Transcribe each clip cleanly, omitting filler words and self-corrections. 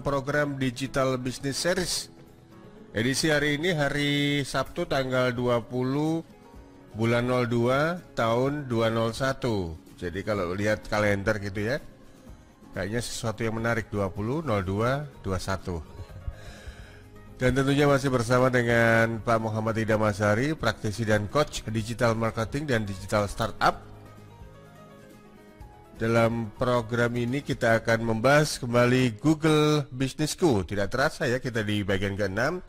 program Digital Business Series. Edisi hari ini hari Sabtu tanggal 20 bulan 02 tahun 201. Jadi kalau lihat kalender gitu ya, kayaknya sesuatu yang menarik 20 02 21. Dan tentunya masih bersama dengan Pak Muhammad Idham Ashari, praktisi dan coach digital marketing dan digital startup. Dalam program ini kita akan membahas kembali Google Business School. Tidak terasa ya, kita di bagian ke-6.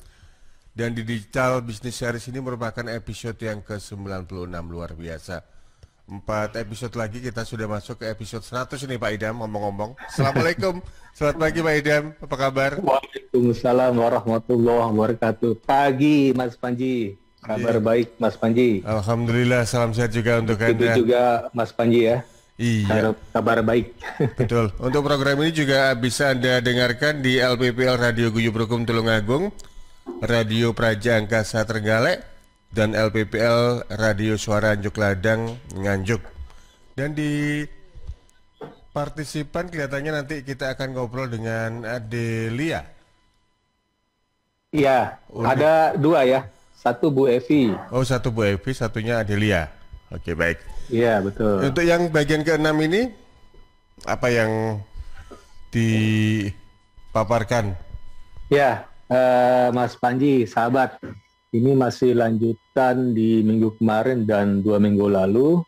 Dan di Digital Business Series ini merupakan episode yang ke-96, luar biasa. 4 episode lagi kita sudah masuk ke episode 100 ini Pak Idham, ngomong-ngomong. Assalamualaikum, selamat pagi Pak Idham, apa kabar? Waalaikumsalam warahmatullahi wabarakatuh. Pagi Mas Panji, kabar baik Mas Panji. Alhamdulillah, salam sehat juga untuk Anda. Itu juga Mas Panji ya. Iya, kabar baik. betul. Untuk program ini juga bisa Anda dengarkan di LPPL Radio Guyub Rukun Tulungagung, Radio Praja Angkasa Trenggalek, dan LPPL Radio Suara Anjuk Ladang Nganjuk. Dan di partisipan kelihatannya nanti kita akan ngobrol dengan Adelia. Iya, ada dua ya. Satu Bu Evi. Oh, satu Bu Evi, satunya Adelia. Oke, baik. Iya, betul. Untuk yang bagian ke-6 ini, apa yang dipaparkan? Ya, Mas Panji, sahabat. Ini masih lanjutan di minggu kemarin dan 2 minggu lalu.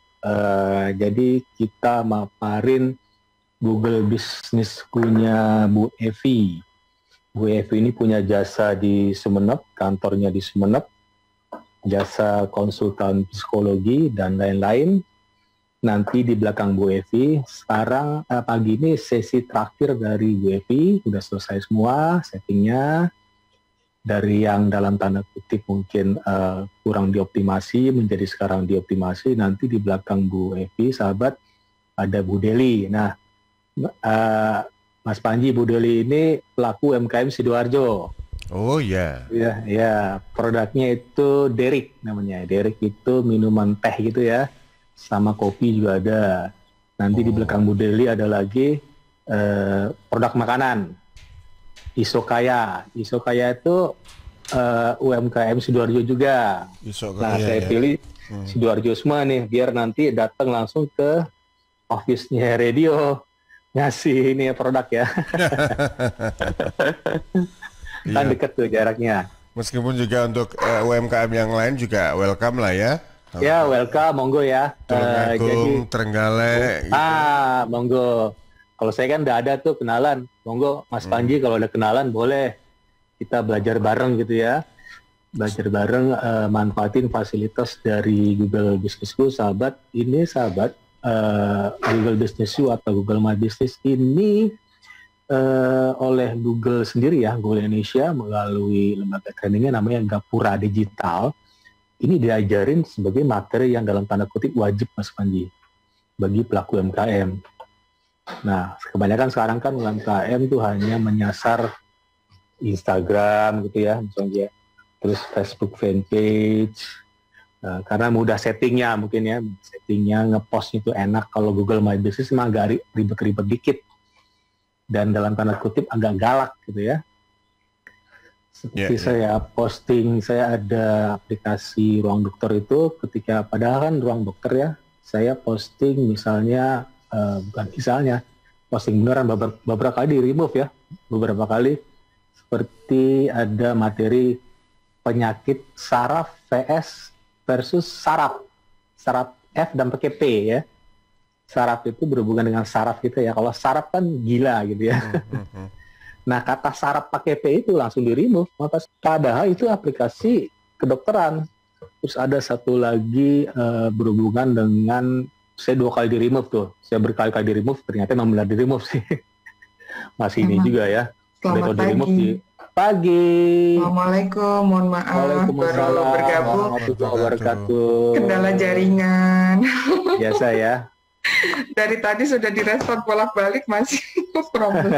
Jadi kita maparin Google Business School-nya Bu Evi. Bu Evi ini punya jasa di Sumeneb, kantornya di Sumeneb, jasa konsultan psikologi dan lain-lain. Nanti di belakang Bu Evi. Sekarang pagi ini sesi terakhir dari Bu Evi, sudah selesai semua settingnya. Dari yang dalam tanda kutip mungkin kurang dioptimasi menjadi sekarang dioptimasi. Nanti di belakang Bu Evi, sahabat, ada Bu Deli. Nah, Mas Panji, Bu Deli ini pelaku UMKM Sidoarjo. Oh ya. Ya, produknya itu Derek namanya. Derek itu minuman teh gitu ya, sama kopi juga ada. Nanti di belakang Bu Deli ada lagi produk makanan. Isokaya. Isokaya itu UMKM Sidoarjo juga. Nah, saya pilih Sidoarjo semua nih, biar nanti datang langsung ke office-nya radio ngasih ini produk ya. Kan dekat tuh jaraknya. Meskipun juga untuk UMKM yang lain juga welcome lah ya. Ya, welcome, monggo ya. Tulungagung, Trenggalek. Gitu. Monggo. Kalau saya kan udah ada tuh kenalan. Monggo, Mas Panji kalau ada kenalan boleh kita belajar bareng gitu ya. Belajar bareng, manfaatin fasilitas dari Google Business School, sahabat. Ini sahabat, Google Business School atau Google My Business ini oleh Google sendiri ya, Google Indonesia melalui lembaga trainingnya namanya Gapura Digital. Ini diajarin sebagai materi yang dalam tanda kutip wajib Mas Panji bagi pelaku UMKM. Nah, kebanyakan sekarang kan UMKM tuh hanya menyasar Instagram gitu ya, misalnya, terus Facebook fanpage, karena mudah settingnya mungkin ya, settingnya ngepost itu enak. Kalau Google My Business emang agak ribet-ribet dikit. Dan dalam tanda kutip agak galak gitu ya. Seperti saya posting, saya ada aplikasi Ruang Dokter itu, ketika padahal kan Ruang Dokter ya, saya posting misalnya, bukan misalnya, posting beneran beberapa kali di remove ya, beberapa kali, seperti ada materi penyakit saraf VS versus saraf F dan pakai P ya. Saraf itu berhubungan dengan saraf gitu ya. Kalau saraf kan gila gitu ya. Nah, kata saraf pakai P itu langsung di-remove. Padahal itu aplikasi kedokteran. Terus ada satu lagi berhubungan dengan, saya 2 kali di-remove tuh. Saya berkali-kali di-remove, ternyata memang benar di-remove sih. Masih ini juga ya. Selamat pagi. Pagi. Assalamualaikum, mohon maaf baru bergabung. Warahmatullahi wabarakatuh. Kendala jaringan. Biasa ya. Dari tadi sudah direspon bolak-balik masih problem.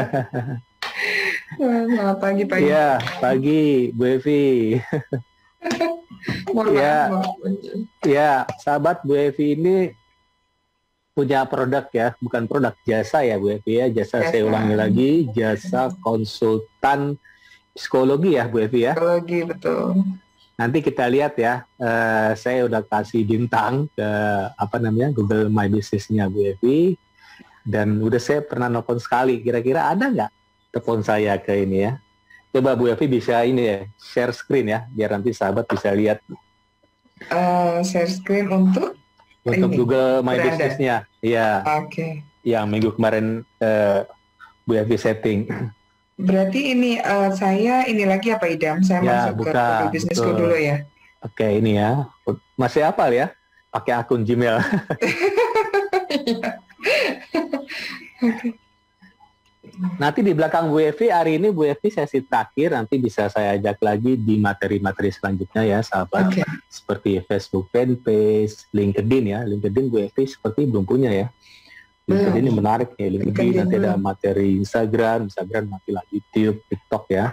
Selamat pagi Pak. Iya, pagi Bu Evi. Mohon maaf. Ya, sahabat Bu Evi ini punya produk ya, bukan produk, jasa ya Bu Evi ya, jasa saya ulangi lagi, jasa konsultan psikologi ya Bu Evi ya. Psikologi, betul. Nanti kita lihat ya, saya udah kasih bintang ke Google My Business-nya Bu Evi, dan udah saya pernah nelfon sekali. Kira-kira ada nggak telepon saya ke ini ya? Coba Bu Evi bisa ini ya, share screen ya, biar nanti sahabat bisa lihat. Share screen untuk ini, Google My Business-nya, ya. Oke. Yang minggu kemarin Bu Evi setting. Berarti ini saya ini lagi apa Idam? Saya masuk ke Google Businessku dulu ya. Oke, ini ya. Masih hafal ya? Pakai akun Gmail. Oke. Nanti di belakang Bu Evi, hari ini Bu Evi sesi terakhir, nanti bisa saya ajak lagi di materi-materi selanjutnya ya sahabat. Okay. Seperti Facebook fanpage, LinkedIn ya. LinkedIn Bu Evi seperti belum punya ya. LinkedIn ini menarik ya. LinkedIn nanti ada materi Instagram nanti lah YouTube, TikTok ya.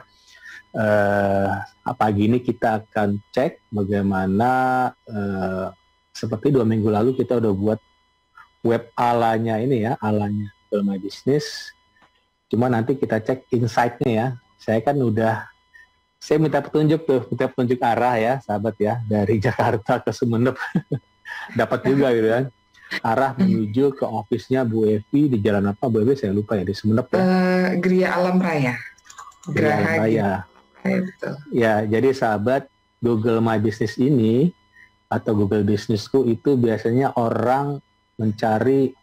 Pagi ini kita akan cek bagaimana seperti 2 minggu lalu kita udah buat web alanya ini ya, alanya Google My Business. Cuma nanti kita cek insight-nya ya. Saya minta petunjuk arah ya, sahabat ya, dari Jakarta ke Sumeneb. Dapat juga gitu kan. Arah menuju ke office-nya Bu Evi di jalan apa Bu Evi, saya lupa ya, di Sumeneb ya. Gria Alam Raya. Gria Alam Raya. Ya, jadi sahabat, Google My Business ini atau Google Businessku itu biasanya orang mencari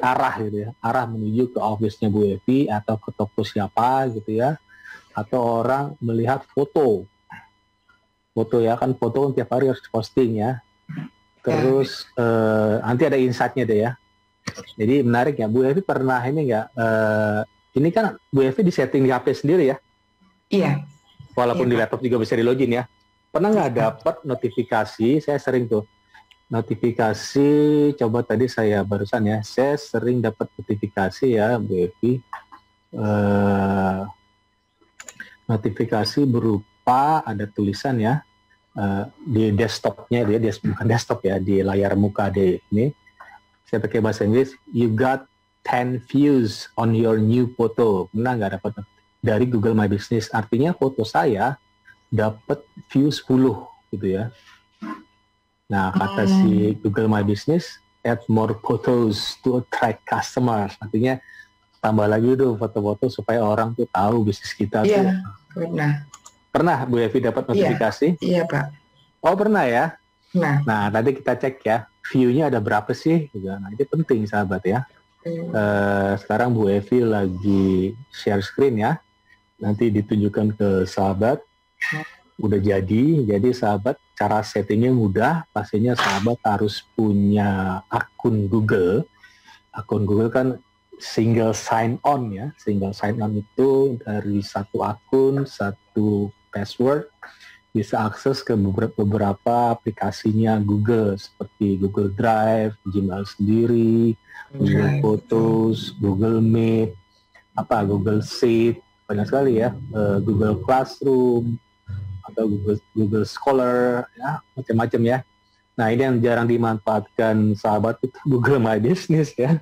arah gitu ya, arah menuju ke office-nya Bu Evi atau ke toko siapa gitu ya, atau orang melihat foto ya kan, foto tiap hari harus posting ya, terus nanti ada insight-nya deh ya. Jadi menarik ya, Bu Evi pernah ini nggak, ini kan Bu Evi di setting di HP sendiri ya? Iya. Walaupun di laptop juga bisa di login ya. Pernah nggak dapat notifikasi? Saya sering tuh notifikasi, coba tadi saya barusan ya, saya sering dapat notifikasi ya Bu Evi, notifikasi berupa ada tulisan ya di desktopnya dia, bukan desktop ya, di layar muka deh ini. Saya pakai bahasa Inggris, you got 10 views on your new photo. Pernah nggak dapat dari Google My Business? Artinya foto saya dapat view 10 gitu ya. Nah, kata si Google My Business, add more photos to attract customers. Artinya tambah lagi tuh foto-foto supaya orang tuh tahu bisnis kita tuh. Iya, pernah. Pernah Bu Evi dapat notifikasi? Iya, Pak. Oh, pernah ya? Nah, nanti kita cek ya, view-nya ada berapa sih? Nah, itu penting sahabat ya. Sekarang Bu Evi lagi share screen ya. Nanti ditunjukkan ke sahabat. Udah jadi sahabat, cara settingnya mudah. Pastinya sahabat harus punya akun Google. Akun Google kan single sign on ya. Single sign on itu dari satu akun, satu password, bisa akses ke beberapa aplikasinya Google seperti Google Drive, Gmail sendiri, Google Photos, Google Meet, Google Sheet, banyak sekali ya, Google Classroom atau Google Scholar, ya macam-macam ya. Nah, ini yang jarang dimanfaatkan sahabat itu Google My Business ya.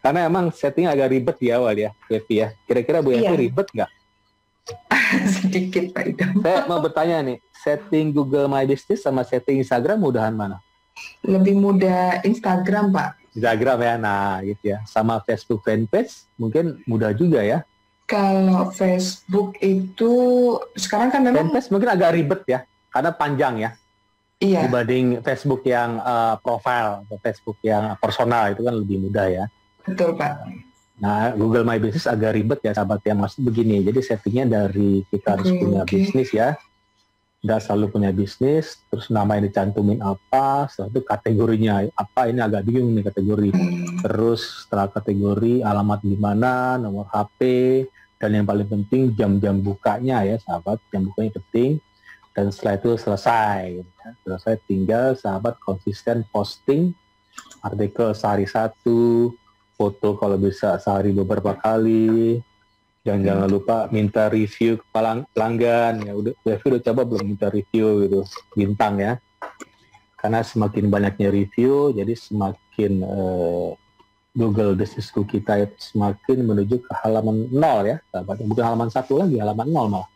Karena emang setting agak ribet di awal ya, Bu Evi ya. Kira-kira Bu Evi ribet nggak? Sedikit Pak Idam. Saya mau bertanya nih, setting Google My Business sama setting Instagram mudahan mana? Lebih mudah Instagram Pak. Instagram ya, nah gitu ya. Sama Facebook fanpage mungkin mudah juga ya. Kalau Facebook itu sekarang kan memang fanpage mungkin agak ribet ya, karena panjang ya. Iya. Dibanding Facebook yang profile atau Facebook yang personal itu kan lebih mudah ya. Betul Pak. Nah, Google My Business agak ribet ya sahabat ya, maksud begini. Jadi settingnya dari kita harus punya bisnis ya. Nggak selalu punya bisnis, terus nama yang dicantumin apa, setelah itu kategorinya apa, ini agak bingung nih kategori. Terus setelah kategori alamat di mana, nomor HP, dan yang paling penting jam-jam bukanya ya sahabat, jam bukanya penting. Dan setelah itu selesai. Ya. Selesai tinggal sahabat konsisten posting artikel sehari 1, foto kalau bisa sehari beberapa kali. Dan jangan lupa minta review ke pelanggan ya. Udah coba belum minta review gitu, bintang ya. karena semakin banyaknya review, jadi semakin Google Business School kita itu semakin menuju ke halaman 0 ya, bukan halaman 1 lagi, halaman 0 malah.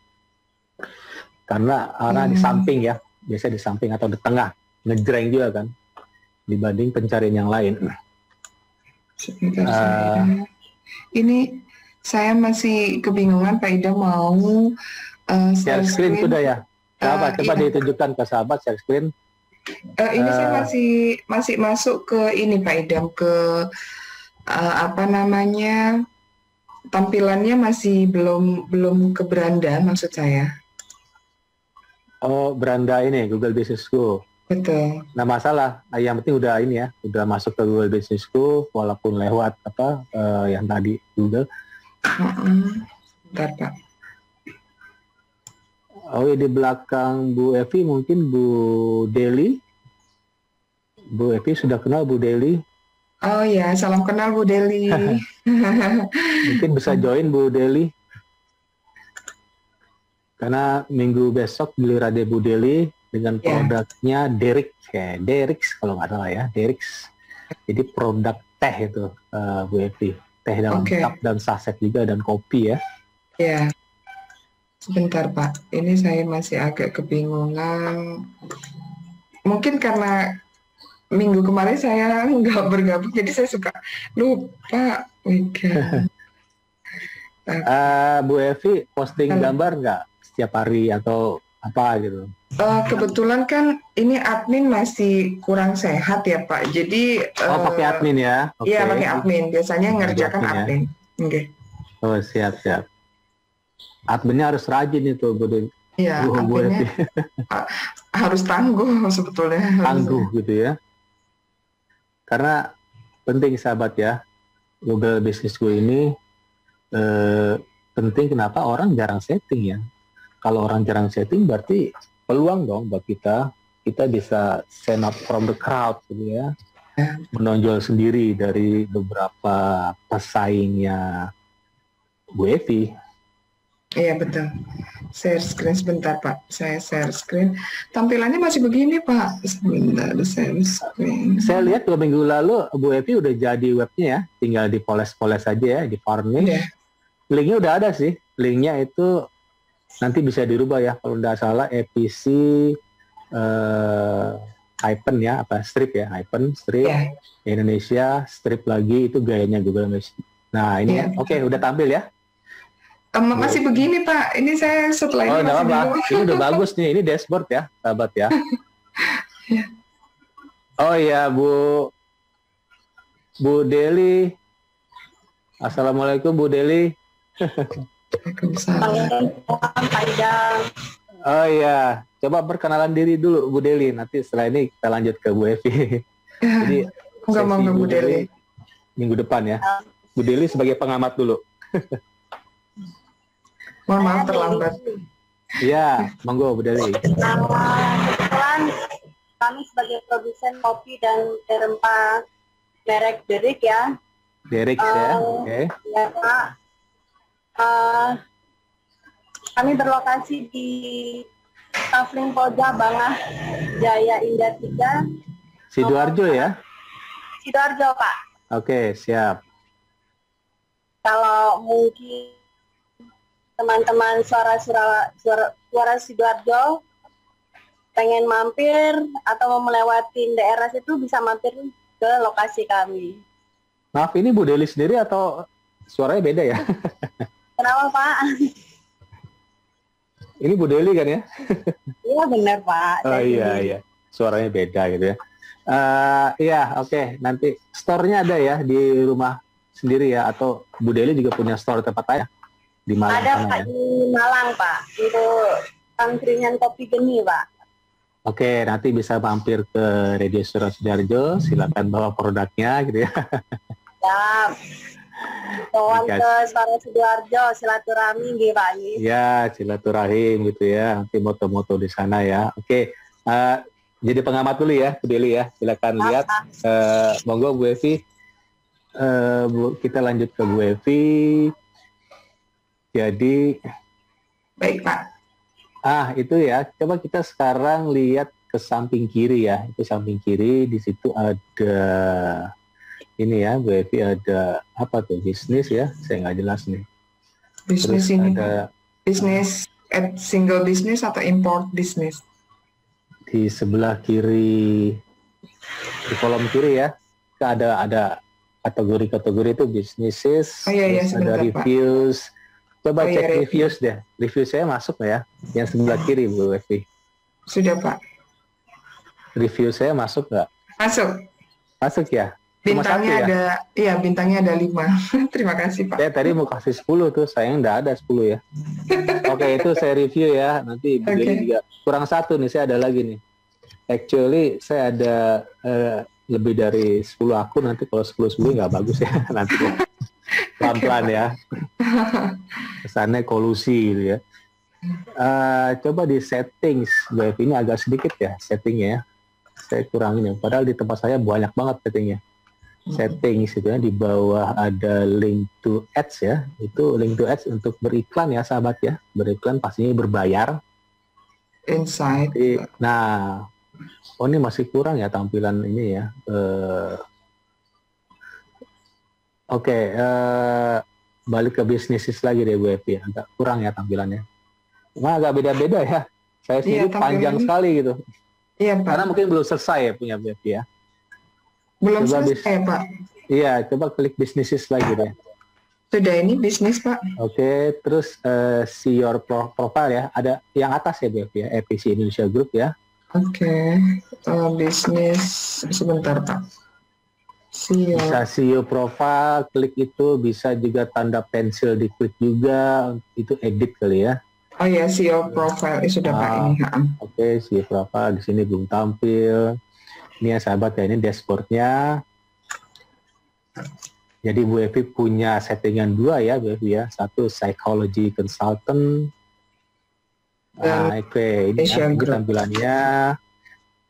Karena di samping ya, biasanya di samping atau di tengah, ngejreng juga kan, dibanding pencarian yang lain. Ini saya masih kebingungan Pak Idam mau share screen sudah ya? Coba ditunjukkan ke sahabat share screen. Ini saya masih masuk ke ini Pak Idam, ke tampilannya masih belum ke beranda maksud saya. Oh, beranda ini Google Business School. Betul. Nah, masalah yang penting udah ini ya, udah masuk ke Google Business School walaupun lewat yang tadi Google. Bentar, Pak. Oh, di belakang Bu Evi mungkin Bu Deli. Bu Evi sudah kenal Bu Deli? Oh ya, salam kenal Bu Deli. Mungkin bisa join Bu Deli. Karena minggu besok giliran Bu Deli dengan produknya Derix kalau nggak salah ya, Derix. Jadi produk teh itu Bu Evi, teh dalam cup dan saset juga dan kopi ya. Ya, sebentar Pak, ini saya masih agak kebingungan. Mungkin karena minggu kemarin saya nggak bergabung, jadi saya suka lupa. Bu Evi posting gambar nggak setiap hari atau apa gitu? Kebetulan kan ini admin masih kurang sehat ya Pak, jadi pakai admin ya? Iya pakai admin, biasanya ngerjakan admin. Oke. Oh siap. Adminnya harus rajin itu Bu Dewi. Iya, adminnya harus tangguh sebetulnya. Tangguh gitu ya. Karena penting sahabat ya, Google Business School ini penting kenapa orang jarang setting ya. Kalau orang jarang setting berarti peluang dong buat kita bisa stand out from the crowd gitu ya, menonjol sendiri dari beberapa pesaingnya Bu Evi. Iya betul. Share screen sebentar Pak, saya share screen. Tampilannya masih begini Pak. Sebentar, share screen. Saya lihat 2 minggu lalu Bu Evi udah jadi webnya ya, tinggal dipoles-poles aja ya, di varnish. Linknya udah ada sih, linknya itu nanti bisa dirubah ya, kalau nggak salah EPC hyphen ya, strip ya, hyphen strip Indonesia, strip lagi, itu gayanya Google Mesh. Nah ini oke, udah tampil ya. Masih begini Pak, ini saya setelah ini masih bingung. Ini udah bagus nih, ini dashboard ya sahabat ya. Oh ya Bu Deli, Assalamualaikum Bu Deli. Oh iya, coba perkenalan diri dulu Bu Deli, nanti setelah ini kita lanjut ke Bu Evi. Jadi sesi Bu Deli minggu depan ya. Bu Deli sebagai pengamat dulu. Mohon maaf terlambat. Iya, monggo Bu Deli. Kebetulan kami sebagai produsen kopi dan rempah merek Derix ya. Derix ya, oke. Ya Pak. Kami berlokasi di Kafling Koja Bangah Jaya Indah 3. Sidoarjo ya? Sidoarjo Pak. Oke, siap. Kalau mungkin teman-teman suara Sidoarjo pengen mampir atau mau melewati daerah situ, bisa mampir ke lokasi kami. Maaf, ini Bu Deli sendiri atau suaranya beda ya? Kenapa Pak? Ini Bu Deli kan ya? Iya benar Pak. Oh iya, suaranya beda gitu ya. Iya, oke. Nanti store-nya ada ya di rumah sendiri ya, atau Bu Deli juga punya store tempat lain di Malang? Ada Pak, di Malang Pak, untuk angkringan kopi geni Pak. Oke, nanti bisa mampir ke Radio Suara Sidoarjo, silakan bawa produknya gitu ya. Siap. Kawan ke Suara Sidoarjo, silaturahmi gitu Pak. Ya, silaturahim gitu ya, nanti moto-moto di sana ya. Oke, jadi pengamat dulu ya Bu Deli ya, silakan lihat. Monggo Bu Evi. Kita lanjut ke Bu Evi. Jadi baik Pak. itu ya, coba kita sekarang lihat ke samping kiri ya, itu samping kiri, di situ ada ini ya, Bu Evi, ada apa tuh, bisnis ya, saya nggak jelas nih. Bisnis Terus ini ada bisnis single business atau import business? di sebelah kiri, di kolom kiri ya, ada kategori-kategori itu businesses, Oh iya, terus sebentar, ada reviews. Coba Oh, cek iya, reviews deh. Review saya masuk nggak ya? Yang sebelah kiri, Bu Evi. Sudah Pak. Review saya masuk nggak? Masuk. Masuk ya? Cuma Bintangnya satu ya? ada, iya bintangnya ada 5. Terima kasih Pak. Saya tadi mau kasih 10 tuh, sayang nggak ada 10 ya. Oke, itu saya review ya. Nanti begini juga. Kurang satu nih, saya ada lagi nih. Actually, saya ada lebih dari 10 akun, nanti kalau 10 nggak bagus ya. Nanti ya. Pelan-pelan ya. Kesannya kolusi gitu ya. Coba di settings, Bu Evi, ini agak sedikit ya settingnya ya. Saya kurangin ya. Padahal di tempat saya banyak banget settingnya. Settings itu ya, di bawah ada link to ads ya. Itu link to ads untuk beriklan ya sahabat ya. Beriklan pastinya berbayar. Inside. Nah, ini masih kurang ya tampilan ini ya. Oke, balik ke bisnis lagi deh Bu Evi. Agak kurang ya tampilannya. Nah, agak beda-beda ya. Saya sendiri panjang sekali gitu. Iya Pak. Karena mungkin belum selesai ya punya Bu Evi ya. Belum selesai Pak. Iya, coba klik businesses lagi deh. Sudah, ini bisnis Pak. Oke, terus see your profile ya. Ada yang atas ya Bu Evi ya, EPC Indonesia Group ya. Oke, bisnis sebentar Pak. Bisa see your profile, klik itu, bisa juga tanda pensil diklik juga, itu edit kali ya. Oh ya, see your profile sudah Pak ini. Oke, see your profile di sini belum tampil. Ini ya sahabat ya, ini dashboardnya. Jadi Bu Evi punya settingan 2 ya Bu Evi ya. Satu psychology consultant. Oke, ini tampilannya.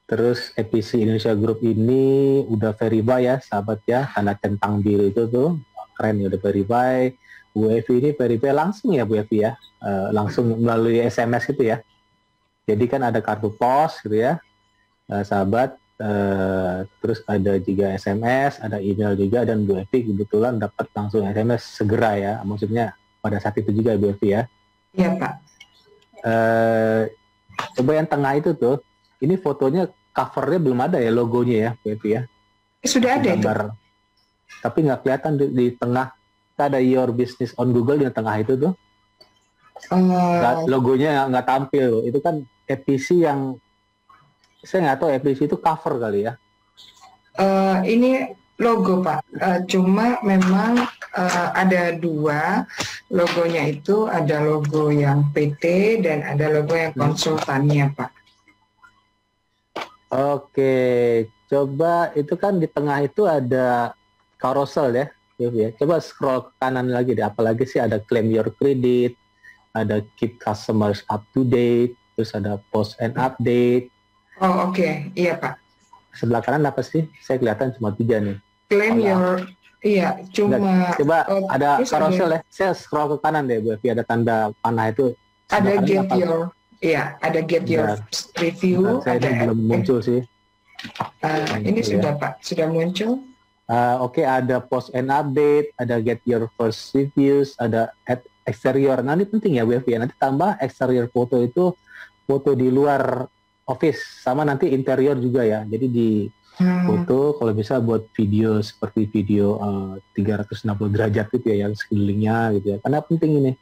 Terus EPC Indonesia Group ini udah verify ya sahabat ya. Tanda centang biru itu tuh keren ya, udah verify. Bu Evi ini verify langsung ya Bu Evi ya. Langsung melalui SMS gitu ya. Jadi kan ada kartu pos gitu ya. Sahabat. Terus ada juga SMS, ada email juga, dan Bu Evi kebetulan dapat langsung SMS segera ya, maksudnya pada saat itu juga Bu Evi ya. Iya Pak. Coba yang tengah itu tuh, ini fotonya covernya belum ada ya, logonya ya Bu Evi ya. Sudah ada gambar, itu. Tapi nggak kelihatan di tengah. Ada your business on Google di tengah itu tuh. Logonya nggak tampil, itu kan EPC yang saya nggak tahu EPC itu cover kali ya. Ini logo Pak, cuma memang ada 2 logonya, itu ada logo yang PT dan ada logo yang konsultannya Pak. Oke, coba itu kan di tengah itu ada carousel ya. Coba scroll ke kanan lagi deh, apalagi sih ada claim your credit, ada keep customers up to date, terus ada post and update. Oh oke, iya Pak. Sebelah kanan apa sih? Saya kelihatan cuma 3 nih. Claim your, iya cuma. Coba ada carousel ya. Saya scroll ke kanan deh, Bu Evi, ada tanda panah itu. Ada get your, iya ada get your review. Saya ini belum muncul sih. Ini sudah Pak, sudah muncul. Oke, ada post and update, ada get your first reviews, ada add exterior. Nah ini penting ya Bu Evi, nanti tambah exterior foto itu foto di luar office, sama nanti interior juga ya. Jadi di foto kalau bisa buat video seperti video 360 derajat gitu ya, yang sekelilingnya gitu ya. Karena penting ini.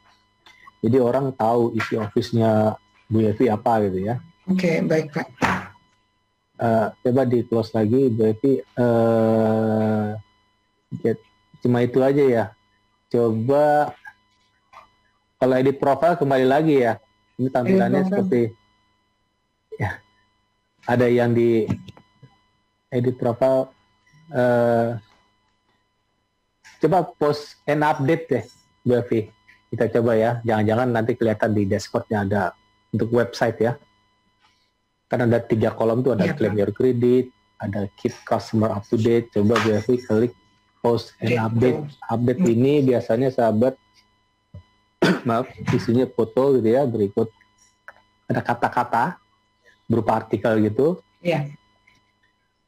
Jadi orang tahu isi office-nya Bu Evi apa gitu ya. Oke, baik Pak. Coba di close lagi Bu Evi. Cuma itu aja ya. Coba kalau edit profile kembali lagi ya. Ini tampilannya seperti ya, ada yang di edit profile. Coba post and update deh, Bu Evi. Kita coba ya. Jangan-jangan nanti kelihatan di dashboardnya ada untuk website ya. Kan ada 3 kolom tuh, ada claim your credit, ada keep customer up to date. Coba Bu Evi klik post and update. Update ini biasanya sahabat, maaf, isinya foto gitu ya. Berikut ada kata-kata. berupa artikel gitu. Iya.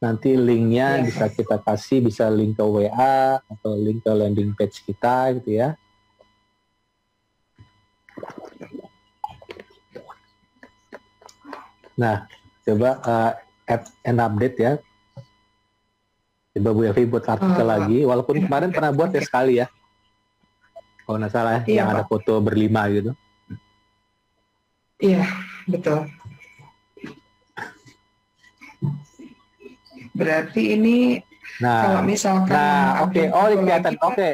Nanti linknya Iya. bisa kita kasih, bisa link ke WA atau link ke landing page kita gitu ya. Nah, coba add and update ya. Coba Bu Evi buat artikel lagi, walaupun kemarin pernah buat ya sekali ya. Kalau nggak salah Iya, yang ada Pak. foto berlima gitu. Iya, betul. Berarti ini kalau Nah, misalkan oke, update oh ini foto kelihatan. lagi, Pak, Oke,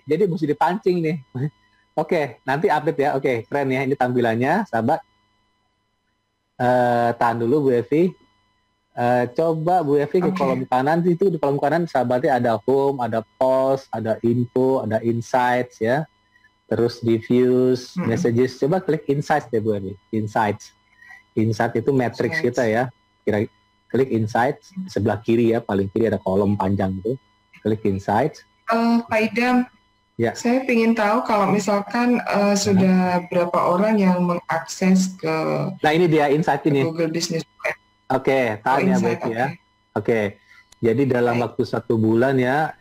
jadi mesti dipancing nih. Oke, nanti update ya. Oke, keren ya ini tampilannya, sahabat. Tahan dulu Bu Evi. Coba Bu Evi ke Oke. kolom kanan, itu di kolom kanan sahabatnya ada home, ada post, ada info, ada insights ya. Terus reviews, messages. Coba klik insights deh Bu Evi. Insights. Insight itu matrix Insights. kita ya. Klik insights sebelah kiri ya, paling kiri ada kolom panjang itu. Klik insights. Pak Idam, Ya. saya ingin tahu kalau misalkan sudah berapa orang yang mengakses ke Nah ini dia insight ini. Google Business Web. Oke, tahan ya Bu Insight, Evi ya. oke. Oke, jadi dalam Baik. waktu 1 bulan ya,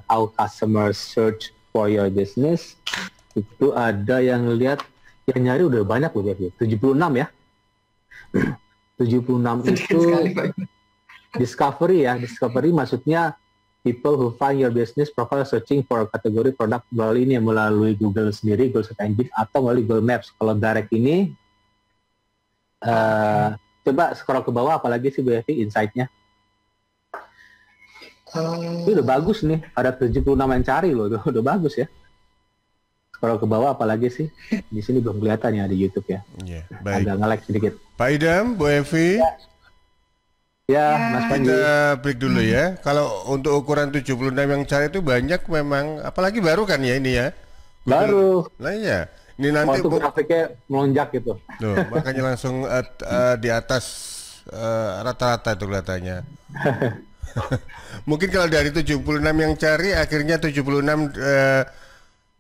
how customers search for your business, itu ada yang lihat, yang nyari udah banyak loh, 76 ya. 76 Sedikit itu sekali, Pak. discovery ya, discovery maksudnya people who find your business profile searching for kategori produk melalui ini, melalui Google sendiri, Google Search Engine, atau melalui Google Maps. Kalau direct ini, coba scroll ke bawah, apalagi sih Bu Evi insight-nya. Itu udah bagus nih, ada 76 yang cari loh, udah bagus ya. Scroll ke bawah apalagi sih, di sini belum kelihatan ya di YouTube ya. Iya, baik. Agak nge-lag sedikit. Pak Idam, Bu Evi, Ya, Mas Panji. kita break dulu ya. Kalau untuk ukuran 76 yang cari itu banyak memang, apalagi baru kan ya ini ya. Baru. Nah iya, ini nanti Waktu grafiknya melonjak gitu. Tuh, makanya langsung di atas rata-rata itu kelihatannya. Mungkin kalau dari 76 yang cari, akhirnya 76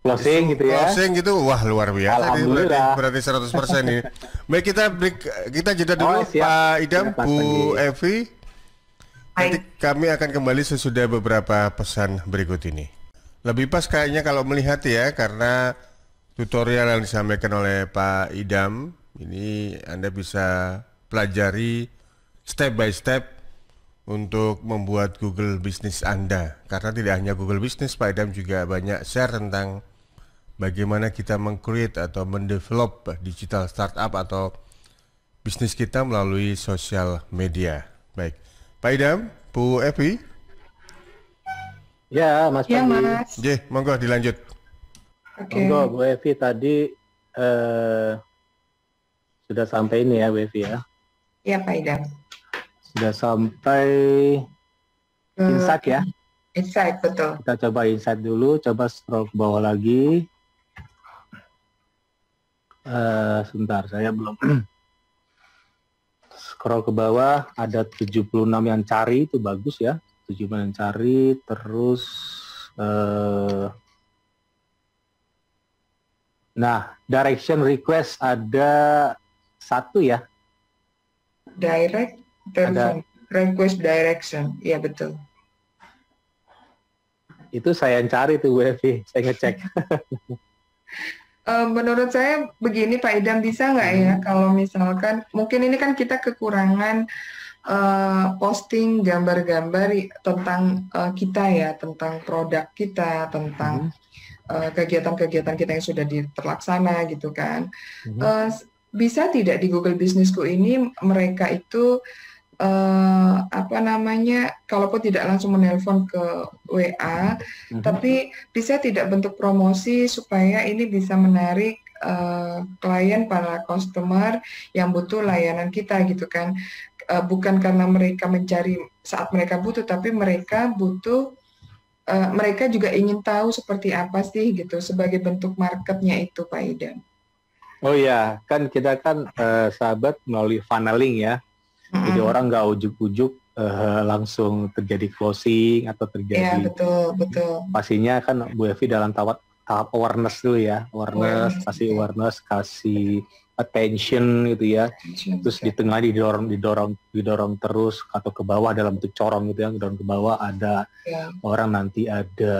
Closing gitu ya. closing gitu, wah luar biasa. Ini Alhamdulillah. berarti 100% ini. Baik, kita break, kita jeda dulu siap. Pak Idam, Siap, Mas Bu Panji. Evi. Nanti kami akan kembali sesudah beberapa pesan berikut ini. Lebih pas kayaknya kalau melihat ya, karena tutorial yang disampaikan oleh Pak Idam ini Anda bisa pelajari step by step untuk membuat Google Business Anda. Karena tidak hanya Google Business, Pak Idam juga banyak share tentang bagaimana kita meng-create atau mendevelop digital startup atau bisnis kita melalui sosial media. Baik, Pak Idam, Bu Evi. Ya, Mas Ya, Panji. Mas. J, monggo dilanjut. Oke. Monggo Bu Evi tadi sudah sampai ini ya Bu Evi ya. Ya, Pak Idam. Sudah sampai insight ya. Insight, betul. Kita coba insight dulu, coba scroll ke bawah lagi. Sebentar, saya belum scroll ke bawah, ada 76 yang cari, itu bagus ya. 76 yang cari, terus nah, direction request ada 1 ya. Direct person, request direction. Iya, betul. Itu saya yang cari tuh Bu Evi, saya ngecek. Menurut saya begini Pak Idam, bisa nggak ya kalau misalkan mungkin ini kan kita kekurangan posting gambar-gambar tentang kita ya, tentang produk kita, tentang kegiatan-kegiatan kita yang sudah terlaksana gitu kan. Bisa tidak di Google Businessku ini mereka itu kalaupun tidak langsung menelpon ke WA, tapi bisa tidak bentuk promosi supaya ini bisa menarik klien, para customer yang butuh layanan kita gitu kan. Bukan karena mereka mencari saat mereka butuh, tapi mereka butuh, mereka juga ingin tahu seperti apa sih gitu sebagai bentuk marketnya itu Pak Idam. Oh iya, kan kita kan sahabat melalui funneling ya. Jadi orang nggak ujuk-ujuk langsung terjadi closing atau terjadi. Ya, betul. Pastinya kan Bu Evi dalam tahap awareness dulu ya, kasih awareness, kasih attention gitu ya. Terus di tengah didorong terus atau ke bawah dalam bentuk corong gitu ya, didorong ke bawah ada orang nanti ada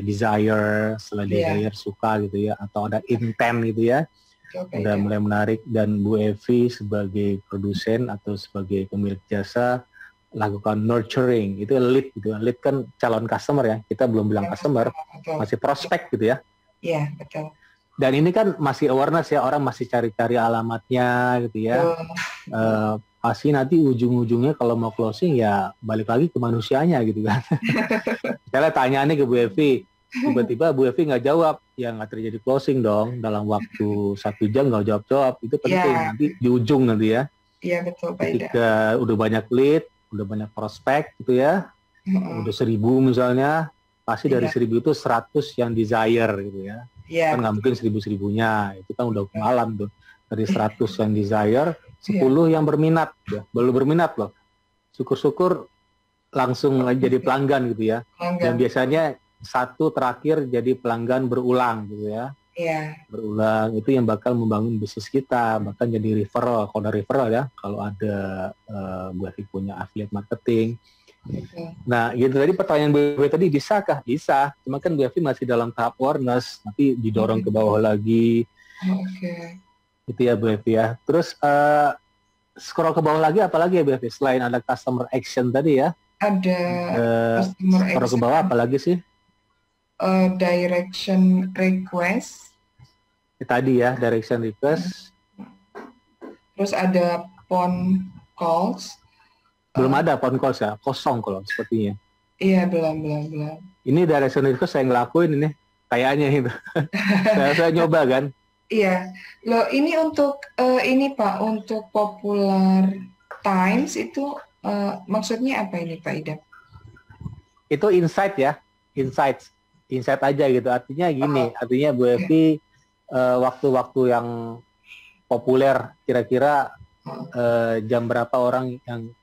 desire, setelah desire suka gitu ya, atau ada intent gitu ya. Udah mulai menarik, dan Bu Evi sebagai produsen atau sebagai pemilik jasa lakukan nurturing, itu lead gitu. Lead kan calon customer ya, kita belum bilang customer, masih prospek gitu ya. Iya, betul. Dan ini kan masih awareness ya, orang masih cari-cari alamatnya gitu ya. Pasti nanti ujung-ujungnya kalau mau closing ya balik lagi ke manusianya gitu kan. Misalnya tanya nih ke Bu Evi, tiba-tiba Bu Evi nggak jawab, ya nggak terjadi closing dong. Dalam waktu 1 jam nggak jawab-jawab, itu penting nanti di ujung nanti ya. Iya betul Pak Ida. Ketika udah banyak lead, udah banyak prospek gitu ya, udah 1000 misalnya, pasti dari 1000 itu 100 yang desire gitu ya. Kan nggak mungkin 1000-1000-nya, itu kan udah malam tuh. Dari 100 yang desire, 10 yang berminat, ya. Belum berminat loh. Syukur-syukur langsung jadi pelanggan gitu ya. Dan biasanya 1 terakhir jadi pelanggan berulang gitu ya. Berulang, itu yang bakal membangun bisnis kita, bahkan jadi referral. Kalau ada referral ya, kalau ada Bu Evi punya affiliate marketing. Nah, gitu tadi pertanyaan Bu Evi tadi, bisakah? Bisa. Cuma kan Bu Evi masih dalam tahap awareness, nanti didorong ke bawah lagi. Itu ya Bu Evi ya. Terus scroll ke bawah lagi, apalagi ya Bu Evi? Selain ada customer action tadi ya. Ada customer action. Scroll ke bawah apalagi sih? Direction request. Tadi ya, direction request. Terus ada phone calls. Belum ada phone calls ya, kosong kalau sepertinya. Iya, belum. Ini direction request saya ngelakuin ini, kayaknya itu. saya nyoba kan. Iya, loh ini untuk ini Pak, untuk Popular Times itu maksudnya apa ini Pak Ida? Itu insight ya, insight aja gitu. Artinya gini, artinya Bu Evi waktu-waktu yang populer, kira-kira jam berapa orang yang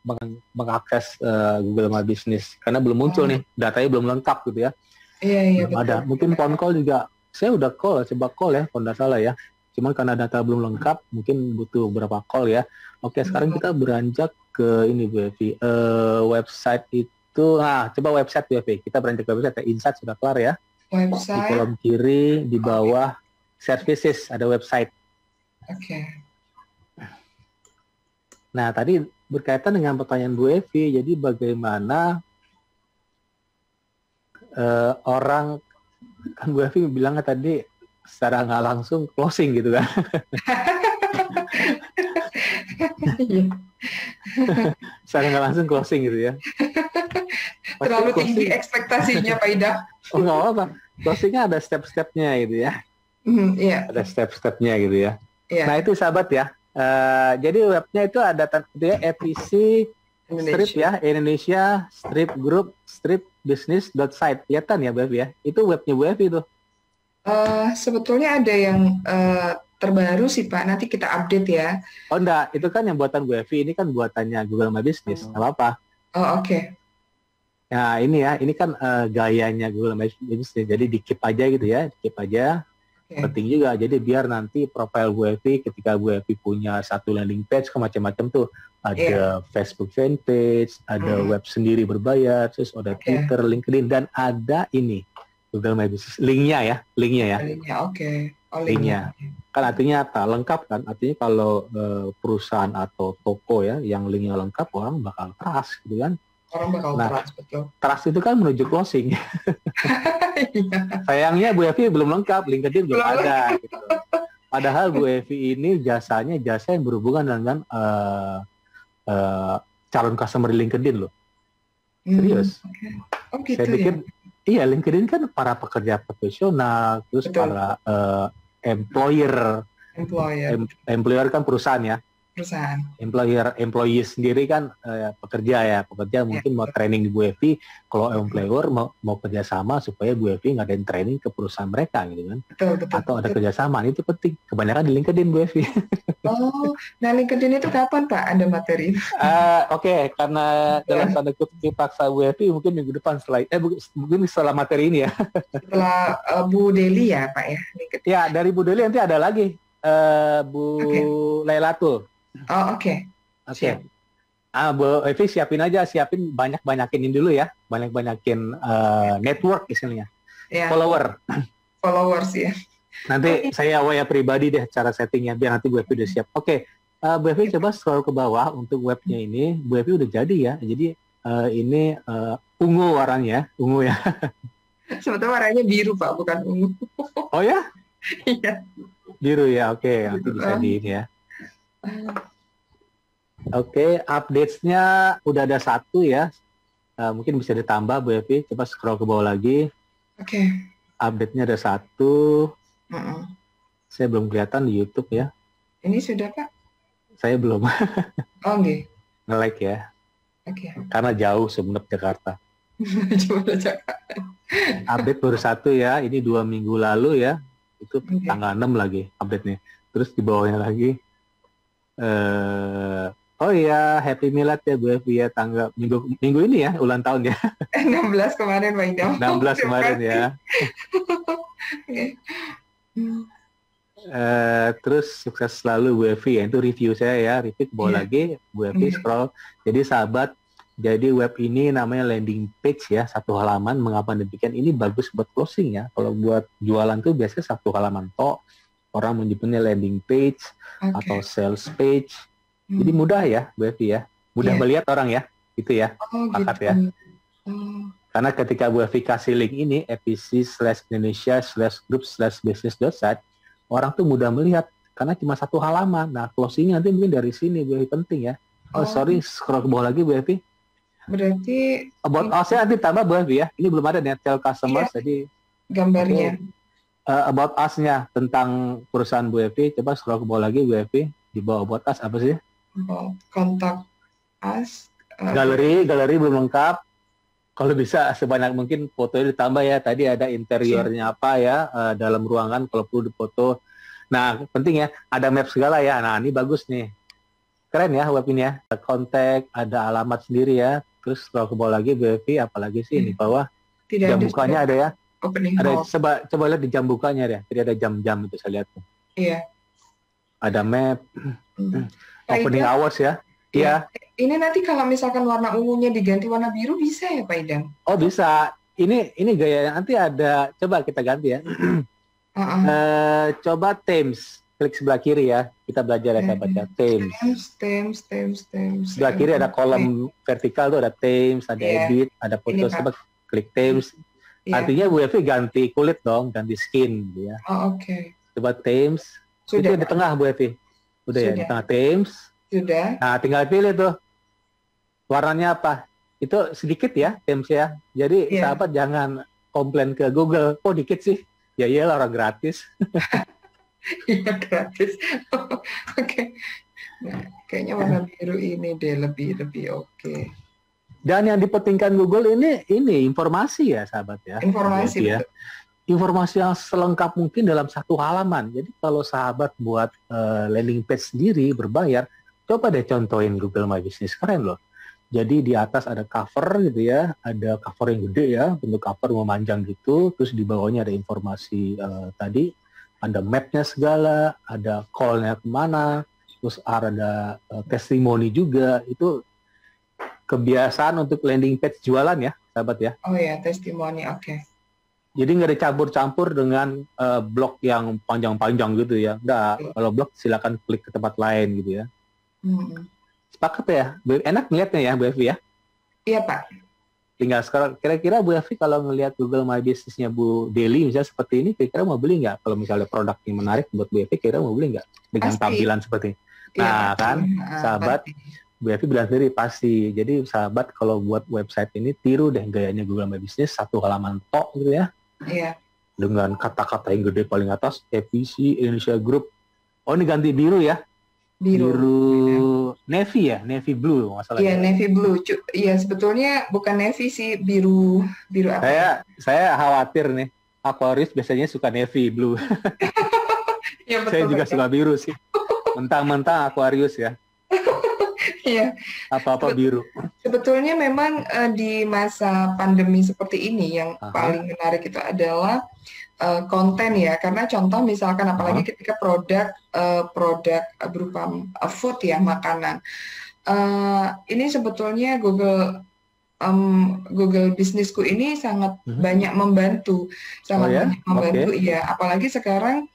mengakses Google My Business, karena belum muncul nih, datanya belum lengkap gitu ya. Iya, belum ada. Mungkin phone call juga, saya udah coba call ya, kalau nggak salah ya. Cuman karena data belum lengkap, mungkin butuh berapa call ya. Oke, sekarang kita beranjak ke ini Bu Evi, website itu. Nah, coba website Bu Evi. Kita beranjak ke website. Insight sudah kelar ya. Website. Di kolom kiri di bawah services ada website. Nah, tadi berkaitan dengan pertanyaan Bu Evi, jadi bagaimana orang, kan Bu Evi bilangnya tadi secara nggak langsung closing gitu kan. Secara nggak langsung closing gitu ya. Terlalu tinggi ekspektasinya Pak Ida. Oh nggak apa-apa, closingnya ada step-stepnya gitu ya. Ada step-stepnya gitu ya. Nah itu sahabat ya. Jadi webnya itu ada itu ya, EPC strip ya, Indonesia strip group strip business.site. Kelihatan ya Bu Evi ya. Itu webnya Bu Evi tuh. Sebetulnya ada yang terbaru sih Pak, nanti kita update ya. Oh enggak, itu kan yang buatan Bu Evi, ini kan buatannya Google My Business, nggak apa-apa. Oke. Nah ini ya, ini kan gayanya Google My Business, jadi di-keep aja gitu ya, di-keep aja. Penting juga, jadi biar nanti profil Bu Evi, ketika Bu Evi punya satu landing page, ke macam-macam tuh, ada Facebook fanpage, ada web sendiri berbayar, terus ada Twitter, LinkedIn, dan ada ini, Google My Business, linknya ya. Linknya. Kan artinya apa? Lengkap kan? Artinya kalau perusahaan atau toko ya, yang linknya lengkap, orang bakal trust gitu kan? Orang bakal trust, betul. Trust itu kan menuju closing. Sayangnya Bu Evi belum lengkap, LinkedIn belum ada. Gitu. Padahal Bu Evi ini jasa yang berhubungan dengan calon customer di LinkedIn loh. Serius. Gitu saya pikir, iya LinkedIn kan para pekerja profesional, terus para employer kan perusahaan ya. Employee sendiri kan pekerja mungkin mau training di Bu Evi, kalau employer mau kerjasama supaya Bu Evi ngadain training ke perusahaan mereka gitu kan. Atau ada kerjasama, itu penting. Kebanyakan di LinkedIn Bu Evi. Nah LinkedIn itu kapan Pak ada materi? Oke, karena dalam tanda kutip paksa Bu Evi mungkin minggu depan mungkin setelah materi ini ya. Setelah Bu Deli ya Pak ya? LinkedIn. Ya, dari Bu Deli nanti ada lagi. Bu Oke. Lailatul. Oh, oke. Oke. Siap. Bu Evi siapin banyak-banyakin ini dulu ya, banyakin network istilahnya, Ya, follower. followers ya. Nanti saya WA pribadi deh cara settingnya biar nanti Bu Evi udah siap. Oke, Bu Evi coba scroll ke bawah untuk webnya ini. Bu Evi udah jadi ya. Jadi ini ungu warnanya, ungu ya. Sebetulnya warnanya biru Pak, bukan ungu. Oh ya, Iya. biru ya. Oke, nanti bisa di ini ya. Oke, updates-nya udah ada 1 ya. Mungkin bisa ditambah Bu Evi. Coba scroll ke bawah lagi. Oke. Update-nya ada 1. Mm-mm. Saya belum kelihatan di YouTube ya. Ini sudah Pak? Saya belum Oh, nggih. nge-like ya. Oke. Karena jauh sebenarnya Jakarta. Coba cakap. Update baru 1 ya. Ini 2 minggu lalu ya. Itu Oke. tanggal 6 lagi update-nya. Terus di bawahnya lagi. Oh iya, Happy Milad ya Bu Evi ya. Tanggal minggu ini ya, ulang tahun ya. 16 kemarin Pak Idam. 16 kemarin ya. Oke. Hmm. Terus sukses selalu Bu Evi ya. Itu review saya ya. Repeat ke bawah Iya. lagi. Bu Evi scroll. Jadi sahabat, jadi web ini namanya landing page ya. 1 halaman. Mengapa demikian? Ini bagus buat closing ya. Kalau buat jualan tuh biasanya 1 halaman tok. Orang menyebutnya landing page Oke. atau sales page. Hmm. Jadi mudah ya Bu Evi ya. Mudah Iya. melihat orang ya. Gitu ya. Oh, Pakat gitu. ya. Oh, Karena ketika Bu Evi kasih link ini, epc/indonesia/group/business.site, orang tuh mudah melihat karena cuma 1 halaman. Nah, closingnya nanti mungkin dari sini, Bu Evi, penting ya. Oh, Oh. sorry, scroll ke bawah lagi, Bu Evi. berarti About us-nya nanti tambah, Bu Evi ya. Ini belum ada nih, tell customers, Iya. jadi gambarnya. about us-nya tentang perusahaan Bu Evi. Coba scroll ke bawah lagi, Bu Evi. Di bawah about us apa sih? Kontak us. Galeri belum lengkap. Kalau bisa sebanyak mungkin fotonya ditambah ya. Tadi ada interiornya apa ya, dalam ruangan kalau perlu dipoto. Nah, penting ya, ada map segala ya. Nah, ini bagus nih. Keren ya web ini ya. Ada kontak, ada alamat sendiri ya. Terus scroll ke bawah lagi, Bu Evi, apalagi sih di bawah. Tidak Jam ada bukanya ada ya. opening Ada, house. coba lihat di jam bukanya ya. Jadi ada jam-jam itu saya lihat tuh. Iya. Ada map, Hmm. Pak opening Idam, hours ya. Iya. ini nanti kalau misalkan warna ungunya diganti warna biru bisa ya Pak Idam? Oh bisa. Ini gaya nanti ada. Coba kita ganti ya. Coba Thames. Klik sebelah kiri ya. Kita belajar ya sahabat ya. Thames. Thames. Sebelah kiri ada kolom vertikal tuh ada Thames, ada Iya. edit, ada foto. Ini, Pak. Coba klik Thames. Iya. Artinya Bu Evi ganti kulit dong, ganti skin gitu ya. Oh, oke. Coba Thames. Sudah, Itu di Pak. tengah Bu Evi. Udah ya, di Sudah. tengah Thames. Sudah. Nah, tinggal pilih tuh. Warnanya apa? Itu sedikit ya, Thames ya. Jadi Iya. sahabat jangan komplain ke Google. Oh, dikit sih. Ya iyalah orang gratis. Iya, gratis. Oke. Nah, kayaknya warna biru ini deh lebih oke. Dan yang dipentingkan Google ini informasi ya, sahabat ya. Informasi, ya. Informasi yang selengkap mungkin dalam 1 halaman. Jadi kalau sahabat buat landing page sendiri berbayar, coba deh contohin Google My Business, keren loh. Jadi di atas ada cover gitu ya, ada cover yang gede ya, bentuk cover memanjang gitu, terus di bawahnya ada informasi tadi, ada mapnya segala, ada call-nya kemana, terus ada testimoni juga. Itu kebiasaan untuk landing page jualan ya, sahabat ya. Oh ya, testimoni, oke. Jadi nggak dicampur-campur dengan blog yang panjang-panjang gitu ya. Nggak, kalau blog silakan klik ke tempat lain gitu ya. Sepakat ya? Enak ngeliatnya ya Bu Evi ya? Iya Pak. Tinggal sekarang, kira-kira Bu Evi kalau ngelihat Google My Business-nya Bu Deli misalnya seperti ini, kira-kira mau beli nggak? Kalau misalnya produknya menarik buat Bu Evi, kira-kira mau beli nggak? Dengan Pasti. tampilan seperti ini. Iya, Nah pasti. kan, sahabat, Pasti. Bu Evi bilang sendiri pasti. Jadi sahabat kalau buat website ini tiru deh gayanya Google My Business, 1 halaman tok gitu ya. Iya. Dengan kata-kata yang gede paling atas, EPC Indonesia Group. Oh ini ganti biru ya? Biru navy ya? Navy blue masalah. Iya, navy blue. Iya, sebetulnya bukan navy sih, biru apa? Saya khawatir nih. Aquarius biasanya suka navy blue. Iya, betul. Saya juga suka biru sih. Mentang-mentang Aquarius ya. Iya. Apa-apa biru. Sebetulnya memang di masa pandemi seperti ini yang Aha. paling menarik itu adalah konten ya, karena contoh misalkan apalagi ketika produk berupa food ya, makanan. Ini sebetulnya Google Bisnisku ini sangat banyak membantu, banyak membantu ya. Apalagi sekarang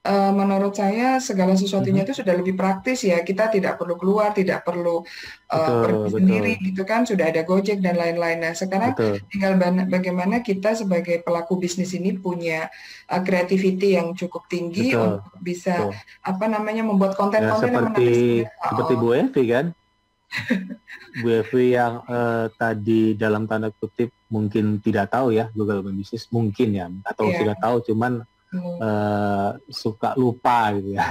menurut saya segala sesuatunya itu sudah lebih praktis ya. Kita tidak perlu keluar, tidak perlu pergi sendiri gitu kan. Sudah ada Gojek dan lain-lain. Nah sekarang tinggal bagaimana kita sebagai pelaku bisnis ini punya kreativiti yang cukup tinggi untuk bisa membuat konten-konten yang menarik. Seperti Bu Evi kan. Bu Evi yang tadi dalam tanda kutip mungkin tidak tahu ya Google My Business, mungkin ya, atau sudah tahu cuman suka lupa gitu ya.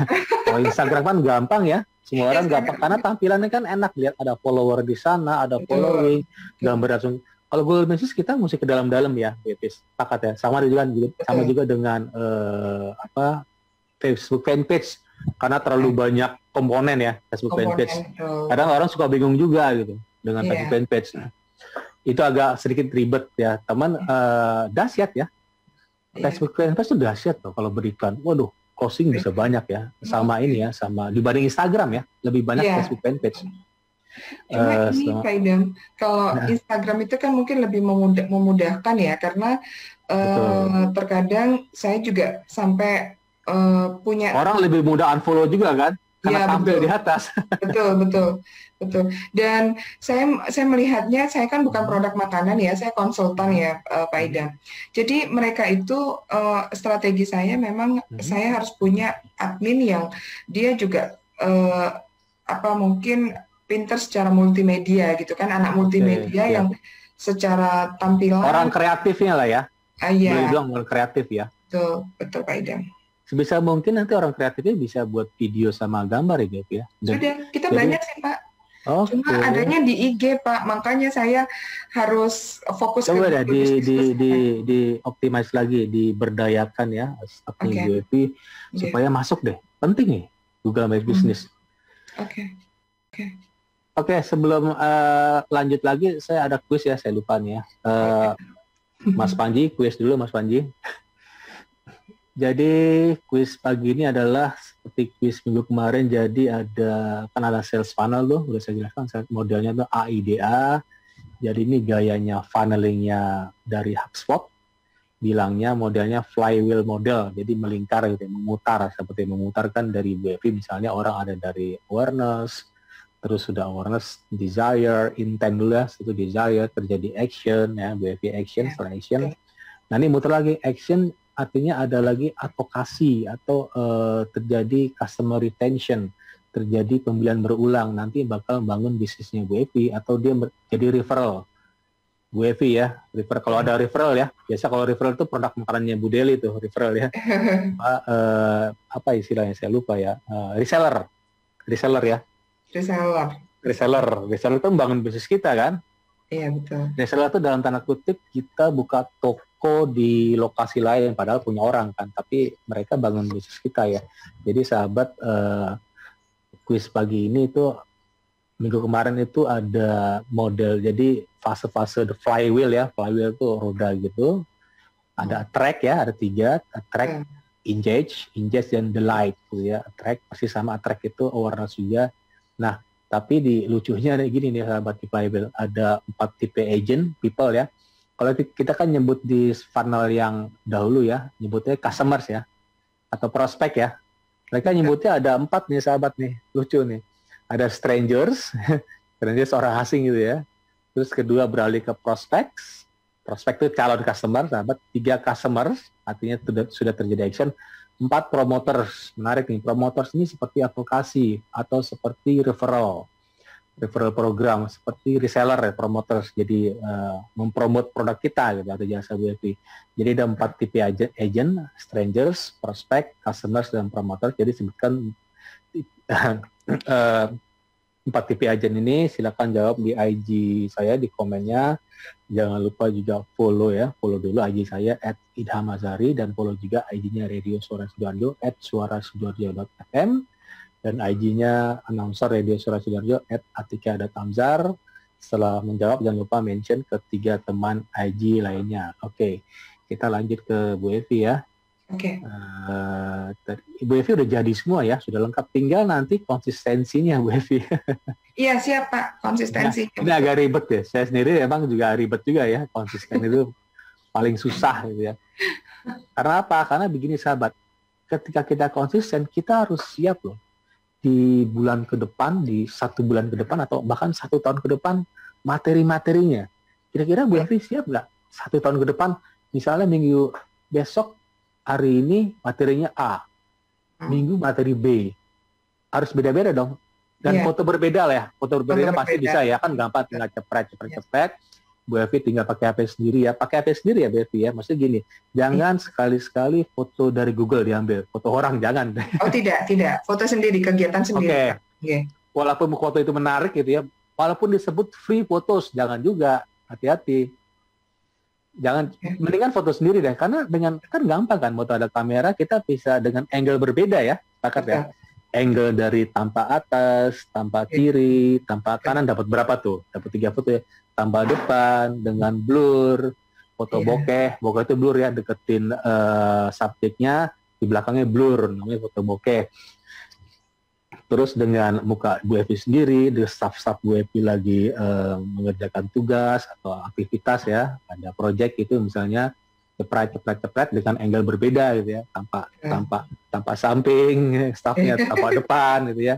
Kalau Instagram kan gampang ya, semua orang gampang karena tampilannya kan enak, lihat ada follower di sana, ada following, gambar langsung. Kalau Google Business kita mesti ke dalam-dalam ya, sepakat ya. Sama juga dengan Facebook fanpage karena terlalu banyak komponen ya Facebook fanpage. Kadang orang suka bingung juga gitu dengan Facebook fanpage. Itu agak sedikit ribet ya, teman. Dahsyat ya. Facebook fanpage itu dahsyat loh kalau berikan. Waduh, closing bisa banyak ya. Sama ini ya, sama dibanding Instagram ya, lebih banyak Facebook fanpage. Ini Pak Idam, kalau Instagram itu kan mungkin lebih memudahkan ya, karena terkadang saya juga sampai punya orang lebih mudah unfollow juga kan, karena tampil di atas. Betul. Dan saya melihatnya, saya kan bukan produk makanan ya, saya konsultan ya Pak Idam. Jadi mereka itu strategi saya memang saya harus punya admin yang dia juga mungkin pinter secara multimedia gitu kan, anak multimedia yang secara tampilan orang kreatifnya lah ya. Boleh bilang orang kreatif ya. Betul Pak Idam. Sebisa mungkin nanti orang kreatifnya bisa buat video sama gambar ya. Sudah, kita banyak sih Pak. Cuma adanya di IG Pak, makanya saya harus fokus coba ke di optimize lagi, diberdayakan ya strategi WP supaya masuk deh. Penting nih Google My Business. Oke, sebelum lanjut lagi saya ada kuis ya, saya lupa nih ya. Mas Panji, kuis dulu Mas Panji. Jadi kuis pagi ini adalah seperti kuis minggu kemarin. Jadi ada sales funnel tuh, udah saya jelaskan modelnya tuh AIDA. Jadi ini gayanya funnelingnya dari HubSpot. Bilangnya modelnya flywheel model, jadi melingkar gitu, memutar, seperti memutarkan dari WP misalnya orang ada dari awareness, terus sudah awareness, desire, intent dulu ya, itu desire, terjadi action ya, WP action, setelah action. Nah ini muter lagi action. Artinya ada lagi advokasi atau terjadi customer retention, terjadi pembelian berulang, nanti bakal bangun bisnisnya WP atau dia jadi referral. WP ya, referral. Kalau ada referral ya, biasa kalau referral itu produk makanannya Bu Deli tuh referral ya. Apa istilahnya saya lupa ya, reseller ya. Reseller itu membangun bisnis kita kan. Iya betul. Reseller itu dalam tanda kutip kita buka toko di lokasi lain padahal punya orang kan, tapi mereka bangun bisnis kita ya. Jadi sahabat, kuis pagi ini itu minggu kemarin itu ada model, jadi fase-fase the flywheel ya, flywheel itu roda gitu. Ada track ya, ada 3, track, engage dan delight gitu ya. Track pasti sama, track itu awareness juga. Nah, tapi di lucunya ada gini nih sahabat di flywheel, ada 4 tipe agent people ya. Kalau kita kan nyebut di funnel yang dahulu ya, nyebutnya customers ya, atau prospek ya. Mereka nyebutnya ada 4 nih sahabat nih, lucu nih. Ada strangers, strangers orang asing gitu ya. Terus kedua beralih ke prospects, prospek itu calon customer sahabat. 3 customers, artinya sudah terjadi action. 4 promoters, menarik nih. Promoters ini seperti advokasi atau seperti referral program, seperti reseller ya, promoters. Jadi mempromot produk kita gitu, atau jasa WP. Jadi ada 4 tipe agent, strangers, prospect, customers, dan promoters. Jadi sebutkan 4 tipe agent ini. Silakan jawab di IG saya, di komennya. Jangan lupa juga follow dulu IG saya @idhamazari, dan follow juga IG-nya Radio Suara Sidoarjo @suarasidoarjo.fm, dan IG-nya announcer Radio Suara Sidoarjo @atika.amzar. Setelah menjawab jangan lupa mention ketiga teman IG lainnya. Oke, kita lanjut ke Bu Evi ya. Oke. Ibu Evi udah jadi semua ya, sudah lengkap. Tinggal nanti konsistensinya Bu Evi. Iya siap Pak, konsistensi. Ini agak ribet ya. Saya sendiri emang juga ribet juga ya. Konsisten itu paling susah gitu ya. Karena apa? Karena begini sahabat, ketika kita konsisten, kita harus siap loh. Di bulan ke depan, di 1 bulan ke depan, atau bahkan 1 tahun ke depan, materi-materinya. Kira-kira Bu Evi siap nggak? 1 tahun ke depan, misalnya minggu besok, hari ini materinya A, minggu materi B, harus beda-beda dong. Dan foto berbeda lah ya, foto berbeda pasti bisa ya, kan gampang, tinggal cepret. Bu Evi tinggal pakai HP sendiri ya, pakai HP sendiri ya Bu Evi ya. Maksudnya gini, jangan sekali-sekali foto dari Google diambil, foto orang jangan. Oh tidak, foto sendiri, kegiatan sendiri. Oke. Walaupun foto itu menarik gitu ya, walaupun disebut free photos, jangan juga, hati-hati. Jangan, mendingan foto sendiri deh, karena dengan kan gampang kan, foto ada kamera, kita bisa dengan angle berbeda ya, sepakat ya. Angle dari tampak atas, tampak kiri, tampak kanan, dapat berapa tuh? Dapat 3 foto ya. Tambah depan dengan blur, foto bokeh itu blur ya, deketin subjeknya, di belakangnya blur, namanya foto bokeh. Terus dengan muka Bu Evi sendiri, di staff Bu Evi lagi mengerjakan tugas atau aktivitas ya, ada project itu misalnya, cepret dengan angle berbeda gitu ya, tampak samping, staffnya tampak depan gitu ya.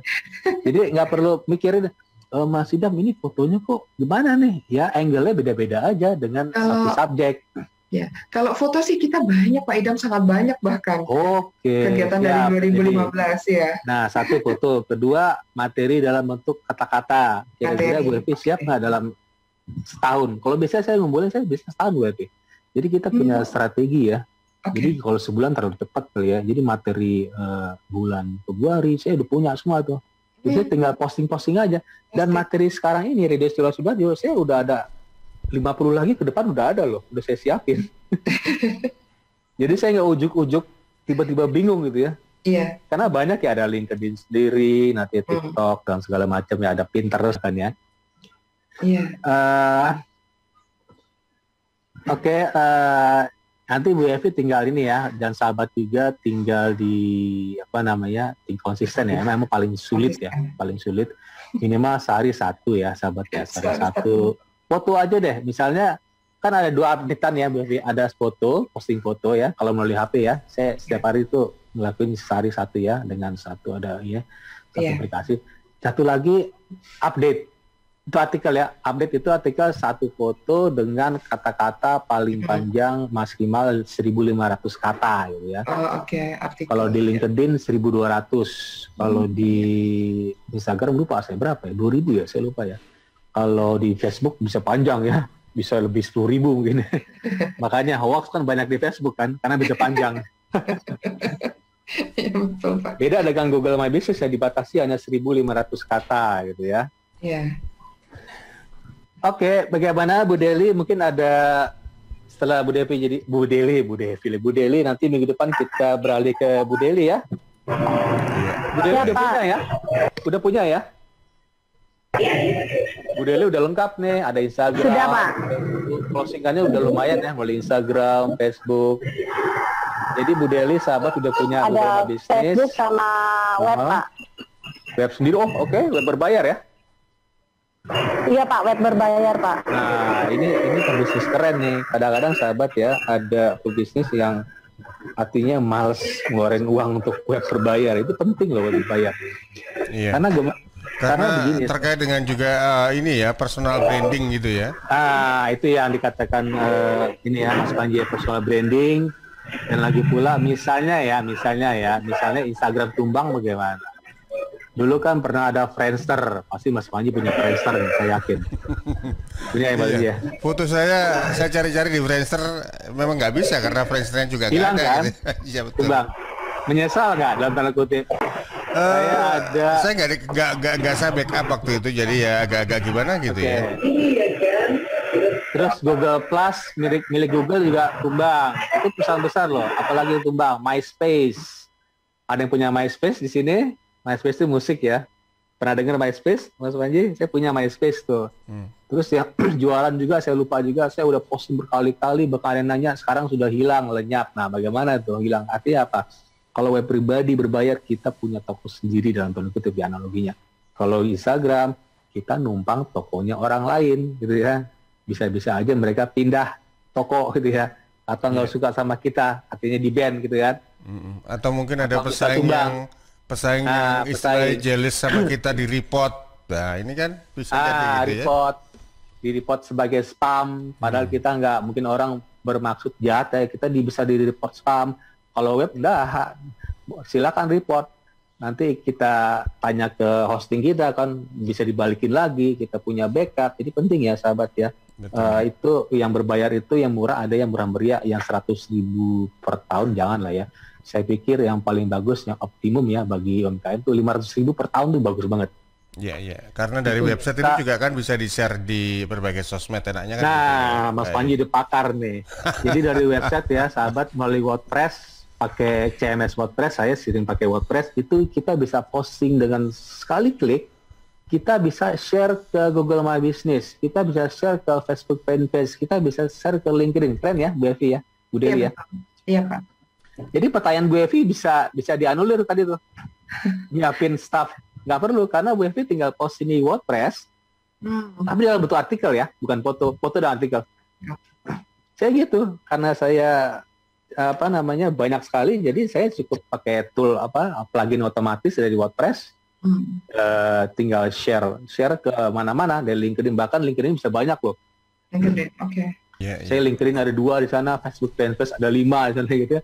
Jadi nggak perlu mikirin, Mas Idam ini fotonya kok gimana nih? Ya angle-nya beda-beda aja dengan satu subjek. Ya, kalau foto sih kita banyak Pak Idam, sangat banyak bahkan. Oke. Kegiatan dari 2015 ya. Nah, 1 foto, kedua materi dalam bentuk kata-kata. Kira-kira Bu Evi siap nggak dalam setahun? Kalau biasanya saya ngumpulin, saya bisa setahun Bu Evi. Jadi kita punya strategi ya. Jadi kalau sebulan terlalu cepat kali ya. Jadi materi bulan Februari saya udah punya semua tuh. Jadi saya tinggal posting aja. Dan materi sekarang ini Radio Stila Subadio, saya udah ada 50 lagi ke depan udah ada loh. Udah saya siapin. Jadi saya nggak ujuk-ujuk tiba-tiba bingung gitu ya. Iya. Karena banyak ya, ada LinkedIn sendiri, nanti TikTok dan segala macam ya, ada Pinterest kan ya. Iya. Oke, nanti Bu Evi tinggal ini ya, dan sahabat juga tinggal di tim konsisten ya. Memang paling sulit ya, paling sulit. Minimal sehari 1 ya sahabat ya, sehari 1. Foto aja deh, misalnya kan ada 2 updatean ya Bu Evi, ada foto, posting foto ya. Kalau melalui HP ya, saya setiap hari itu ngelakuin sehari 1 ya, dengan 1 ada ya, satu aplikasi. Satu lagi update. Itu artikel ya, update itu artikel 1 foto dengan kata-kata paling panjang maksimal 1.500 kata gitu ya. Oh, oke. Artikel. Kalau di LinkedIn 1.200, kalau di Instagram lupa saya berapa ya, 2.000 ya, saya lupa ya. Kalau di Facebook bisa panjang ya, bisa lebih 10.000 mungkin. Makanya hoax kan banyak di Facebook kan, karena bisa panjang. Ya, betul Pak. Beda dengan Google My Business ya, dibatasi hanya 1.500 kata gitu ya. Iya. Oke, bagaimana Bu Deli? Mungkin ada setelah Bu Devi jadi Bu Deli nanti minggu depan kita beralih ke Bu Deli ya. Bu Deli udah punya ya? Udah punya ya? Bu Deli udah lengkap nih, ada Instagram. Sudah Pak. Closingannya udah lumayan ya, mulai Instagram, Facebook. Jadi Bu Deli sahabat udah punya ada bisnis. Facebook sama web Pak. Web sendiri, oke, web berbayar ya? Iya Pak, web berbayar Pak. Nah, ini pebisnis keren nih. Kadang-kadang sahabat ya, ada pebisnis yang artinya males ngeluarin uang untuk web berbayar. Itu penting loh web berbayar. Iya. Karena begini, terkait dengan juga ini ya, personal branding gitu ya. Itu yang dikatakan ini ya Mas Panji, personal branding. Dan lagi pula misalnya Instagram tumbang bagaimana? Dulu kan pernah ada Friendster, pasti Mas Panji punya Friendster, saya yakin. Punya ya. Foto saya cari-cari di Friendster memang nggak bisa karena Friendsternya juga nggak ada. Kan? Gitu. Iya betul. Bang, menyesal nggak dalam tanda kutip? Saya nggak saya backup waktu itu, jadi ya agak-agak gimana gitu ya. Terus Google Plus milik Google juga tumbang. Itu perusahaan besar loh, apalagi tumbang. MySpace. Ada yang punya MySpace di sini? MySpace itu musik ya. Pernah dengar MySpace, Mas Panji? Saya punya MySpace tuh. Terus ya jualan juga saya lupa juga, saya udah posting berkali-kali, berkalian nanya, sekarang sudah hilang, lenyap. Nah bagaimana tuh hilang? Artinya apa? Kalau web pribadi berbayar, kita punya toko sendiri dalam tanda kutip ya analoginya. Kalau Instagram, kita numpang tokonya orang lain gitu ya. Bisa-bisa aja mereka pindah toko gitu ya. Atau nggak suka sama kita, artinya di ban gitu kan. Atau mungkin ada Atau pesaing yang istilahnya pesaing. jealous sama kita di report. Nah ini kan bisa jadi gitu report, di report sebagai spam, padahal kita nggak, mungkin orang bermaksud jahat ya, kita bisa di report spam. Kalau web udah silakan report, nanti kita tanya ke hosting kita kan, bisa dibalikin lagi, kita punya backup. Jadi penting ya sahabat ya. Itu yang berbayar itu yang murah, ada yang murah meriah, yang 100.000 per tahun jangan lah ya. Saya pikir yang paling bagus, yang optimum ya bagi UMKM itu 500.000 per tahun tuh bagus banget. Iya. Karena dari website itu juga kan bisa di-share di berbagai sosmed enaknya kan. Nah, gitu ya. Mas Panji udah pakar nih. Jadi dari website ya, sahabat, melalui WordPress, pakai CMS WordPress, saya sering pakai WordPress, itu kita bisa posting dengan sekali klik, kita bisa share ke Google My Business, kita bisa share ke Facebook fanpage, kita bisa share ke LinkedIn. Keren ya, Bu Evi ya, Bu Deli ya. Iya Pak. Jadi pertanyaan Bu Evi bisa dianulir tadi tuh. Nyiapin staff. Nggak perlu, karena Bu Evi tinggal post ini WordPress, tapi dalam bentuk artikel ya, bukan foto dan artikel. Saya gitu, karena saya banyak sekali, jadi saya cukup pakai tool plugin otomatis dari WordPress, tinggal share ke mana-mana dari LinkedIn, bahkan LinkedIn bisa banyak loh. LinkedIn, oke. Saya LinkedIn ada 2 di sana, Facebook fanpage ada 5 di sana gitu ya.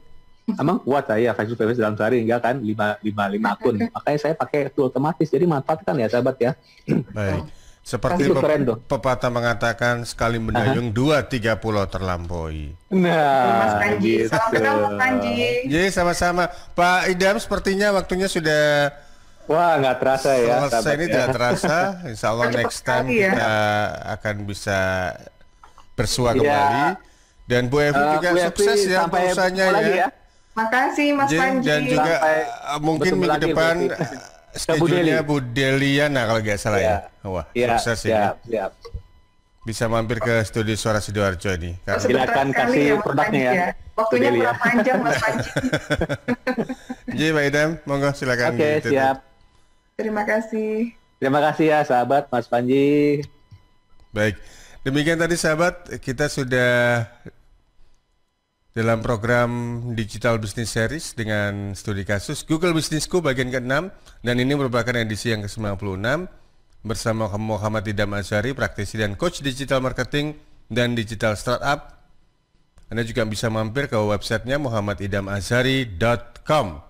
Emang kuat saya Facebook fanpage dalam sehari enggak kan 5 akun. Makanya saya pakai tool otomatis. Jadi manfaatkan ya sahabat ya. Baik. Seperti pepatah mengatakan sekali mendayung 2-3 pulau terlampaui. Nah, Mas Panji, gitu. salam kenal Mas Panji. Jadi sama-sama. Pak Idam sepertinya waktunya sudah Wah, nggak terasa ya. selesai ini tidak terasa. Insya Allah next time sekali ya. kita akan bisa bersua kembali. Dan Bu Evi juga Bu Evi, sukses ya sampai usahanya lagi ya. Makasih Mas Panji. Dan juga mungkin bertemu minggu lagi, depan Bu Evi. schedule-nya Bu Deliana kalau nggak salah ya. Wah, sukses ini. Siap. Bisa mampir ke studio Suara Sidoarjo ini. Silakan kasih produknya ya. Waktunya Bu Deli kurang panjang Mas Panji. Jadi Pak Idam, monggo silakan. Oke, siap. Terima kasih. Terima kasih ya sahabat Mas Panji. Baik, demikian tadi sahabat, kita sudah dalam program Digital Business Series dengan studi kasus Google Businessku bagian ke-6, dan ini merupakan edisi yang ke-96 bersama Muhammad Idam Azhari, praktisi dan coach digital marketing dan digital startup. Anda juga bisa mampir ke websitenya muhammadidamazhari.com.